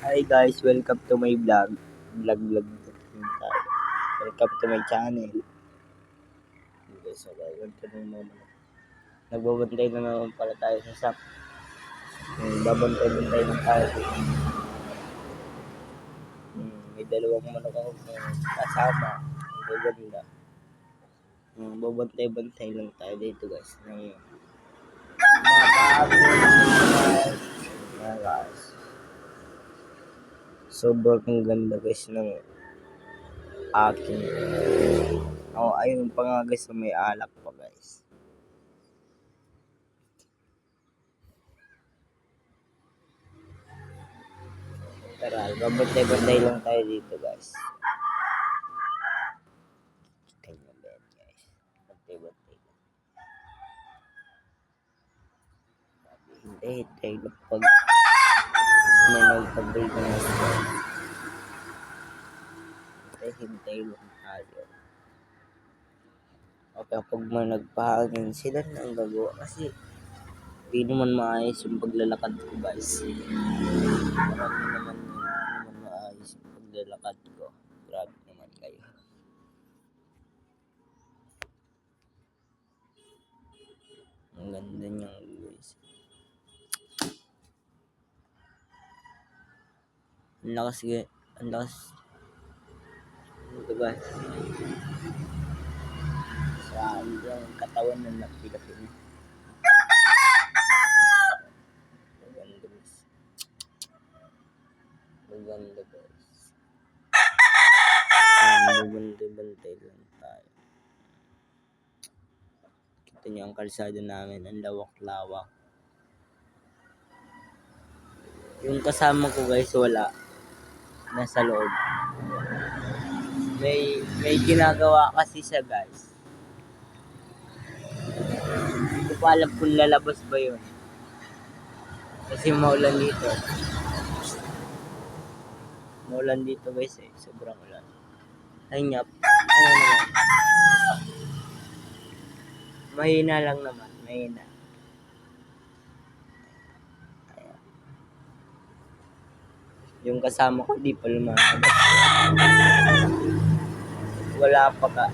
Hi guys, welcome to my vlog. Vlog tayo. Welcome to my channel. Okay, so ganito naman. Nagbabantay na naman pala tayo sa shop. Babantay-bantay na tayo. May dalawang manok ako kasama. Ang gaganda. Babantay-bantay lang tayo dito guys. Mga guys. Sobrang ganda guys ng aking ayun pa nga guys, may alak pa guys. Tara, babantay-bantay lang tayo dito guys. Tingnan ba yan guys, bantay-bantay lang. Hintay na pag may nagpabay na guys. Hintay lang tayo. O kapag may nagpahangin, sila na ang gagawa kasi di naman maayos yung paglalakad ko guys. Marami naman maayos yung paglalakad ko. Grabe naman kayo. Ang ganda niyang guys. Ang lakas. Ito guys. Sa yung katawan ng napilapin. Maganda guys. Bantay lang tayo. Kita niyo ang kalsada namin, ang lawak-lawak. Yung kasama ko guys wala. Nasa loob. May ginagawa kasi siya guys. Hindi ko alam kung lalabas ba yun. Kasi maulan dito. Maulan dito guys eh. Sobrang ulan. Ay nyap. Ano naman? Mahina lang naman. Mahina. Ayan. Yung kasama ko di pa lumalabas. Wala pa ka.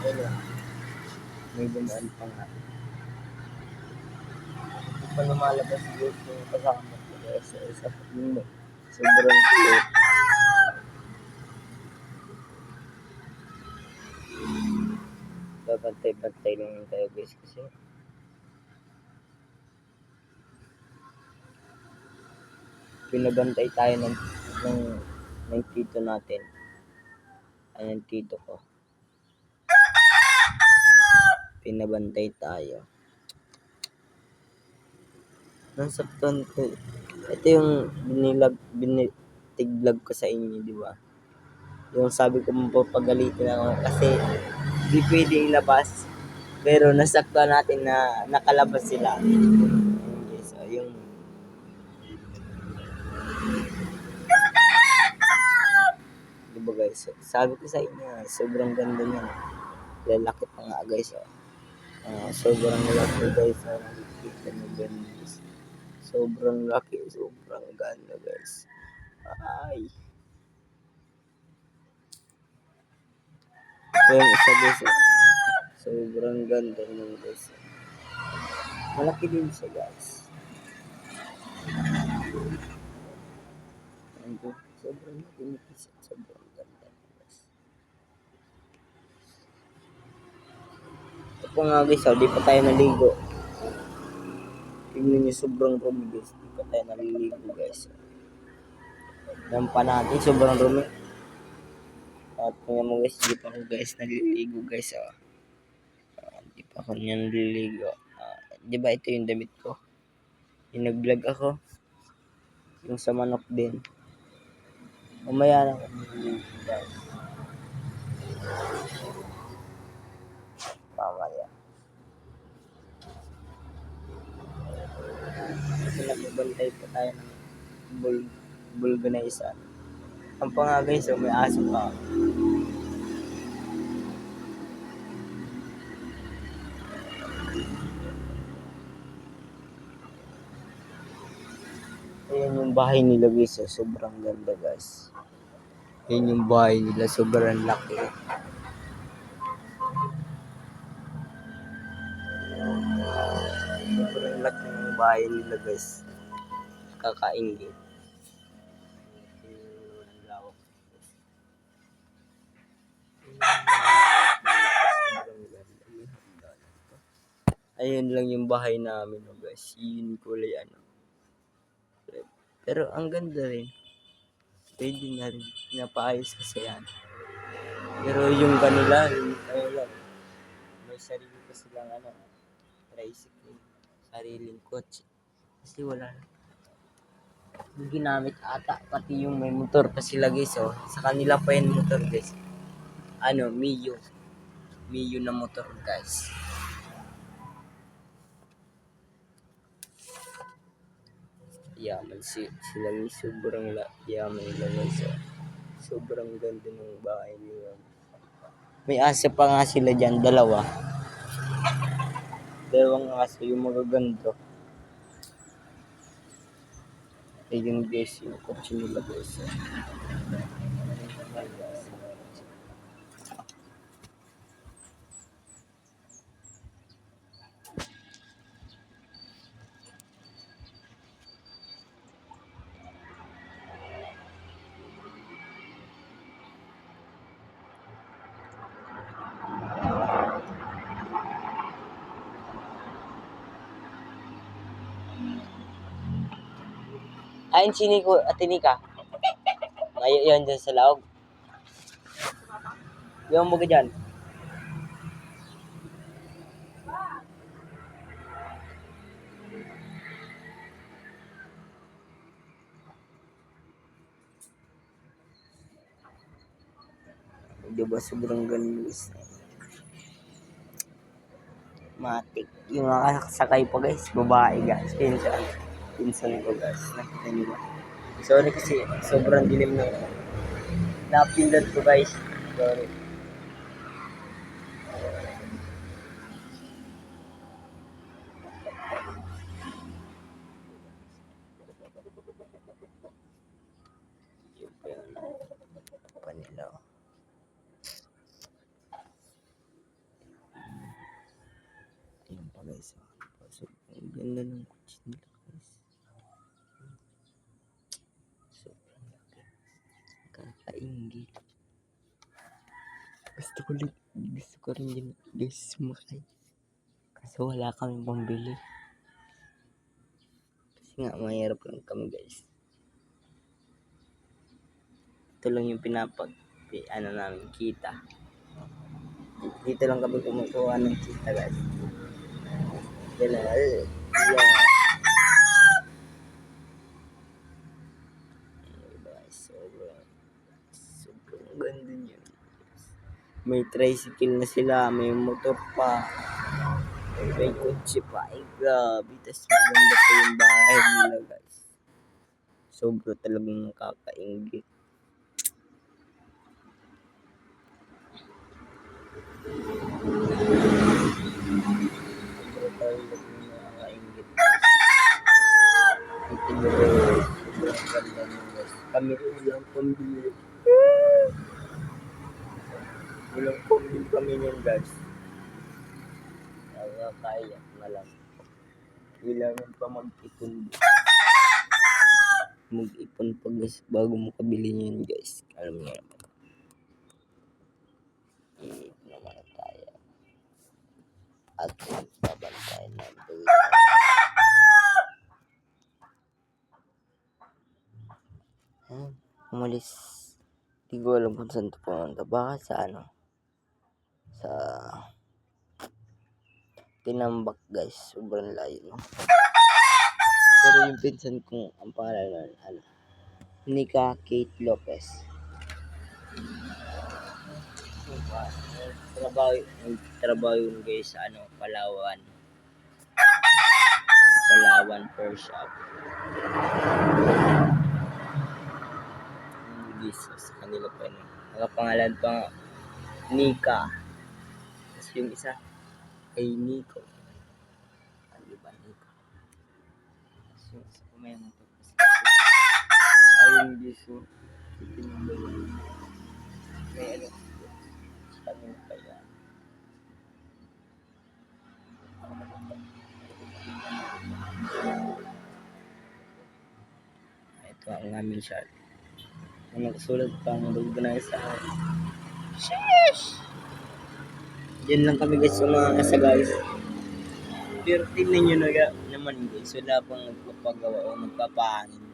Wala. May dumaan pa nga. Di pa lumalabas yung kasama ko. Sa pagmuno. Sobrang kulit. Babantay-bantay lang tayo guys kasi pinabantay tayo ng tito natin. Ay, ng tito ko. Pinabantay tayo. Nasaktan ko. Ito yung binitigvlog ko sa inyo, di ba? Yung sabi ko mapapagalitin ako kasi di pwede ilabas. Pero nasaktan natin na nakalabas sila. Okay, so yung di ba guys? Sabi ko sa inyo, sobrang ganda niya. Lalaki pa nga guys. Sobrang laki guys. Nakikita nyo guys. Sobrang laki. Sobrang ganda guys. Ay. Yung isa guys. Sobrang ganda naman guys. Malaki din siya guys. Sobrang laki nito siya. Sobrang ganda guys. Ito po nga guys. Di pa tayo naligo. Tingnan niyo sobrang rumi guys. Di pa tayo naliligo guys. Dampa natin sobrang rumi. At tingnan mo guys. Di pa ako guys naliligo guys. Di pa ako niya naliligo. Di ba ito yung damit ko? Yung nag-vlog ako. Yung sa manok din. Umaya na ako naliligo guys. Mamaya. Kasi nagbabantay pa tayo ng vulganizer. Ang pa nga guys, may aso pa. Ayan yung bahay nila guys. Sobrang ganda guys. Ayan yung bahay nila. Sobrang laki. Sobrang laki ng bahay nila guys. Kakaingin. Ayun lang yung bahay namin guys. Yun kulay ano. Pero ang ganda rin. Pwede na rin. Pinapaayos kasi yan. Pero yung kanila, yung ano lang. May sarili pa silang ano. Tricycle. Sariling kotse. Kasi wala na. Yung ginamit ata. Pati yung may motor pa sila guys. Oh. Sa kanila pa yung motor guys. Ano, Mio. Mio na motor guys. Yaman sila ni sobrang yaman nila guys. Oh. Sobrang ganda ng bahay nila. May aso pa nga sila dyan, dalawa. Dalawang aso yung magaganda. Ayun guys, yung kotse nila guys. Ayun sini ko, Atinika. Ngayon yan dyan sa laog. Yung mga dyan. Diba sobrang ganis. Matik. Yung nakasakay pa guys, babae guys. Pinsan. Pinsan ko guys. Nakita nyo ba? Sorry kasi sobrang dilim na. Napindot ko guys. Sorry. Yung pa yun. Panilaw. Ayun pa guys. So, ang ganda ng kutsi nila guys. Sobrang laki. Kakaingit. Gusto ko rin yun guys sumakay. Kasi wala kami pambili. Kasi nga mahirap lang kami guys. Ito lang yung ano namin, kita. Dito lang kami kumukuha ng kita guys. Yan na. Yeah. Sobrang ganda niya. May tricycle na sila, may motor pa. May kotse pa. Ay grabe. Tas maganda pa yung bahay nila guys. Sobra talagang nakakaingit. Sobra talagang nakakaingit. Ito nyo guys. Sobrang ganda nyo guys. Kami ulang pambili. Ulang pambili kami nyo guys. Kaya na lang. Kailangan pa mag-ipon. Mag-ipon pa guys bago mo kabili niyan guys. Alam niyo naman. I-ipon naman tayo. At babantayan na buhay. Umalis. Di ko alam kung saan ito pumunta. Baka sa ano. Sa Tinambak guys. Sobrang layo no. Pero yung pinsan kong ang pangalan ano. Nika Kate Lopez. Trabaho yun guys sa ano, Palawan per shop. Guys, sa kanila pa yun. Nakapangalan pa nga, Nika. Tapos yung isa, kay Nico. Ano ba, Nico? Tapos yung isa, may motor kasi. yan, guys. So, titignan mo yan. May ano, ano pa yan. Ito ang aming shot. Ang nagsulat pa ang organize sa akin. Sheesh! Yan lang kami guys sa mga kasa guys. Pero tingnan nyo naman guys, wala pang nagpapagawa o nagpapahangin.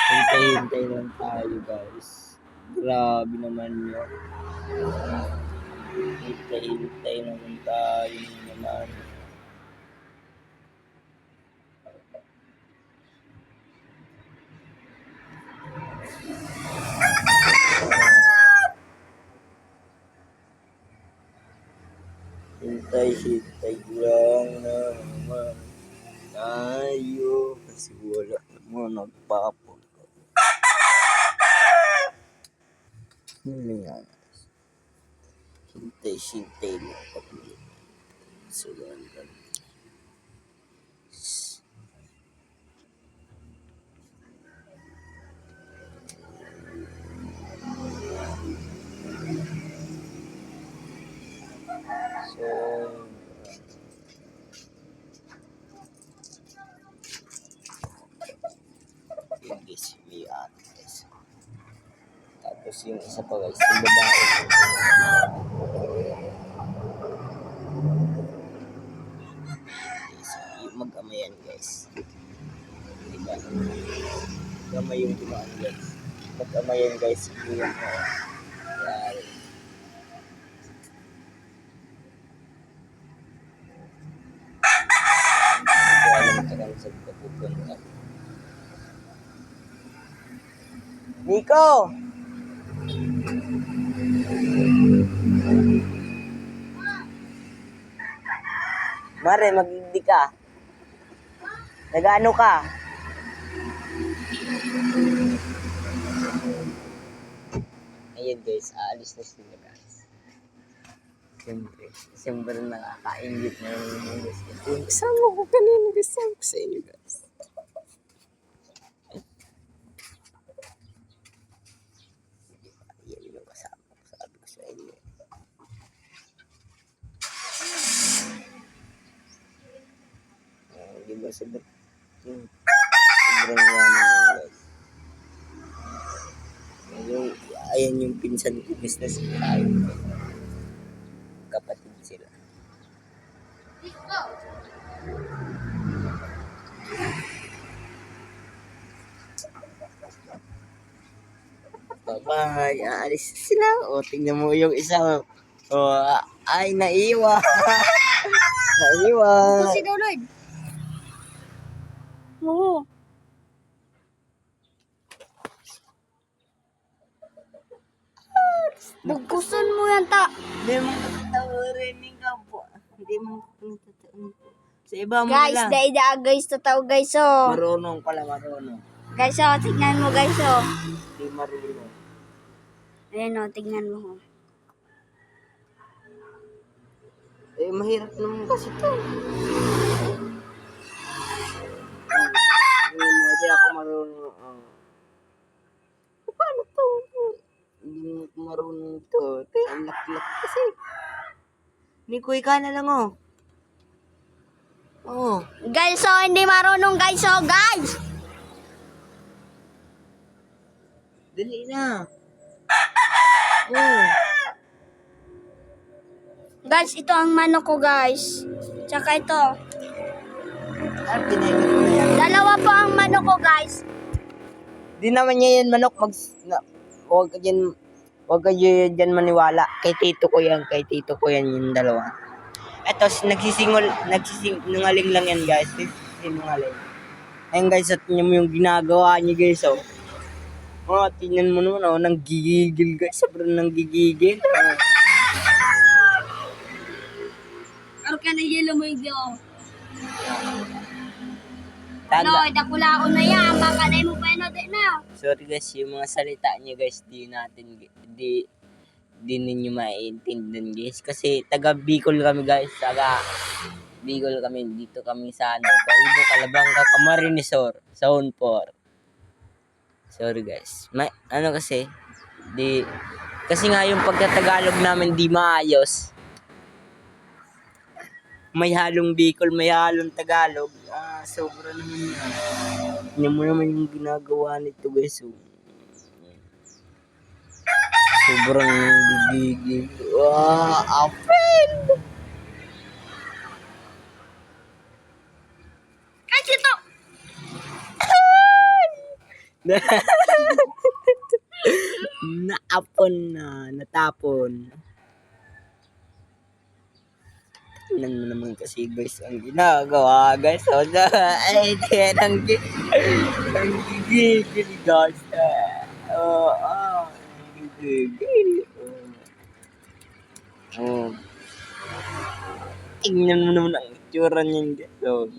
Hintay-hintay lang tayo guys. Grabe naman yun. Hintay-hintay naman tayo naman. Hintay-hintay lang naman tayo kasi wala naman nagpapagawa. Nga. Hintay lang kami. So, ganun. So, yun guys, may guys. Tapos yung isa pa guys, yung babae. Yung mag-amayan guys. Diba? Gamay yung dumaan guys. Mag-amayan guys. Yung yan. Ito alam ka lang sa pupunta. Nico! Mare, mag-hindi ka. Nag-ano ka? Ayan guys, aalis na sila guys. Siyempre nakaka-ingit na yung guys. Yung kasama ko kanina guys, sabi ko sa inyo guys. Ayan yung kasama ko, sabi ko sa inyo. Diba sobrang yaman guys. Ayan yung pinsan ko, business tayo. Kapatid sila. Bye-bye. Aalis sila. O, tingnan mo yung isa. O, ay, naiwan. Naiwan. Ito si Lloyd. Oo. Bugkusan mo yan ta. Hindi mo natatawarin ka po. Hindi mo natatawarin po. Sa iba mo Guys, lang. daida guys, totoo guys oh. Marunong pala, marunong. Guys oh, tignan mo guys oh. Hindi marunong. Ayan oh, tignan mo oh. Eh, mahirap naman kasi to. Hindi ako marunong. Paano to? Hindi mo marunong to. Ang laki-laki kasi. Nikoy ka na lang oh. Oh. Guys oh, hindi marunong guys oh, guys. Dali na. Oh. Guys, ito ang manok ko guys. Tsaka ito. Ah, pinagod mo yan. Dalawa po ang manok ko guys. Di naman niya yan manok. Huwag ka dyan maniwala. Kay tito ko yan yung dalawa. Eto, nagsisinungaling lang yan guys. Nagsisinungaling. Ayun guys, at niyo mo yung ginagawa niya guys oh. Oh, tingnan mo naman oh, nanggigigil guys. Sobrang nanggigigil. Ano ka na yelo mo yung Tanda. dakula ako na yan. Baka na mo pa yun na. Sorry guys, yung mga salita niya guys, di ninyo maintindihan guys. Kasi taga Bicol kami guys, taga Bicol kami, dito kami sa ano, Paribo, Calabanga, Camarinesor, Zone 4. Sorry guys. May, ano kasi, kasi nga yung pagkatagalog namin di maayos. May halong Bicol, may halong Tagalog. Sobra naman yun. Tingnan mo naman yung ginagawa nito guys. So, sobrang gigigil. Apel! Guys, ito! Naapon na, natapon. Tingnan mo naman kasi guys ang ginagawa guys. So, ay, ang gigigil guys. Ang gigigil. Tingnan mo naman ang itsura niyan guys. So,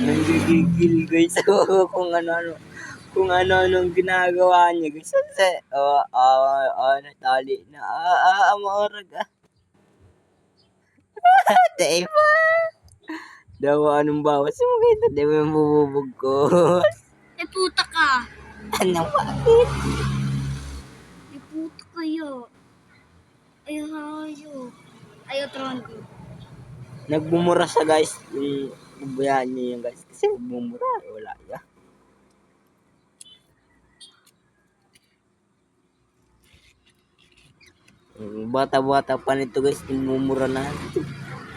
nanggigigil guys. So, kung ano-anong ginagawa niya guys. Kasi, natali na. Amorag Diba? Dawa anong bawas mo kita, di ba yung bububog ko? Eh, puta ka. Anong bakit? Eh, puta kayo. Ay, hayo. Ayaw, tron ko. Nagbumura siya guys, yung bubuyahan niya yung guys. Kasi nagbumura, wala ya. Bata-bata pa nito guys, nagmumura na.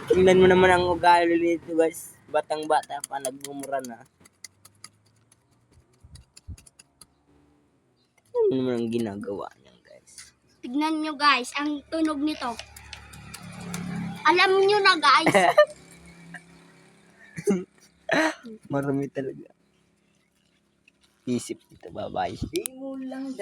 Tingnan mo naman ang ugali nito guys. Batang-bata pa, nagmumura na. Tingnan mo naman ang ginagawa niya guys. Tignan nyo guys, ang tunog nito. Alam nyo na guys. Marami talaga. Isip dito, bye-bye. Di mo lang